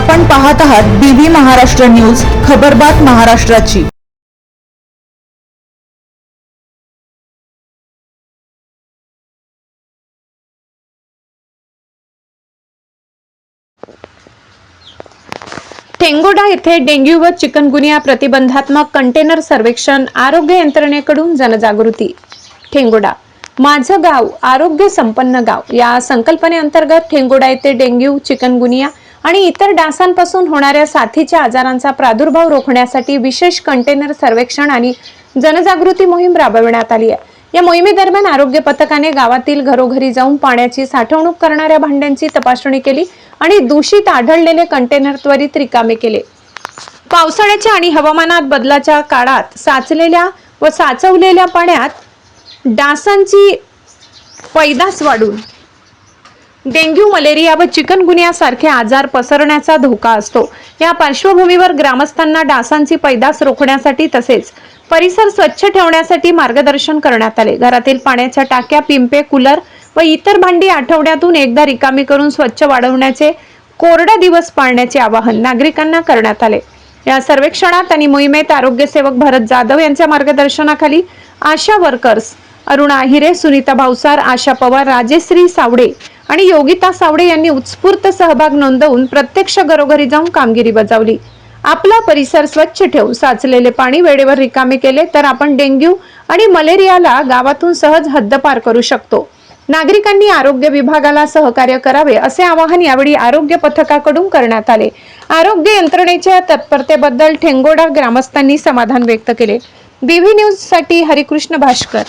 आपण पाहत आहात बीबी महाराष्ट्र न्यूज, खबरबात महाराष्ट्राची। ठेंगोडा येथे डेंग्यू व चिकनगुनिया प्रतिबंधात्मक कंटेनर सर्वेक्षण, आरोग्य यंत्रणेकडून जनजागृती। ठेंगोडा माझं गाव आरोग्य संपन्न गाव या संकल्पनेअंतर्गत ठेंगोडा येथे डेंग्यू, चिकनगुनिया आणि इतर डासांपासून होणाऱ्या साथीच्या आजारांचा प्रादुर्भाव रोखण्यासाठी विशेष कंटेनर सर्वेक्षण आणि जनजागृती मोहीम राबविण्यात आली आहे। या मोहिमेदरम्यान आरोग्य पथकाने गावातील घरोघरी जाऊन पाण्याची साठवणूक करणाऱ्या भांड्यांची तपासणी केली आणि दूषित आढळलेले कंटेनर त्वरित रिकामे केले। पावसाळ्याच्या आणि हवामानात बदलाच्या काळात साचलेल्या व साचवलेल्या पाण्यात डासांची पैदास वाढून डेंग्यू, मलेरिया व चिकनगुनिया सारखे आजार पसरण्याचा धोका असतो। या पार्श्वभूमीवर ग्रामस्थांना डासांची पैदास रोखण्यासाठी तसेच परिसर स्वच्छ ठेवण्यासाठी मार्गदर्शन करण्यात आले। घरातील पाण्याच्या टाक्या, पिंपे, कूलर व इतर भांडी आठवड्यातून एकदा रिकामी करून स्वच्छ वाढवण्याचे कोरडा दिवस पाळण्याचे आवाहन नागरिकांना करण्यात आले। या सर्वेक्षणात आणि मोहिमेत आरोग्य सेवक भरत जाधव यांच्या मार्गदर्शनाखाली आशा वर्कर्स अरुणा आहिरे, सुनीता भावसार, आशा पवार, राजेश्री सावडे आणि योगिता सावडे यांनी उत्स्फूर्त सहभाग नोंदवून प्रत्यक्ष घरोघरी जाऊन कामगिरी बजावली। आपला परिसर स्वच्छ ठेवून साचलेले पाणी वेळेवर रिकामे केले तर आपण डेंग्यू आणि मलेरियाला गावातून सहज हद्दपार करू शकतो। नागरिकांनी आरोग्य विभागाला सहकार्य करावे असे आवाहन यावेळी आरोग्य पथकाकडून करण्यात आले। आरोग्य यंत्रणेच्या तत्परतेबद्दल ठेंगोडा ग्रामस्थांनी समाधान व्यक्त केले। बीबी न्यूज साठी हरिकृष्ण भास्कर।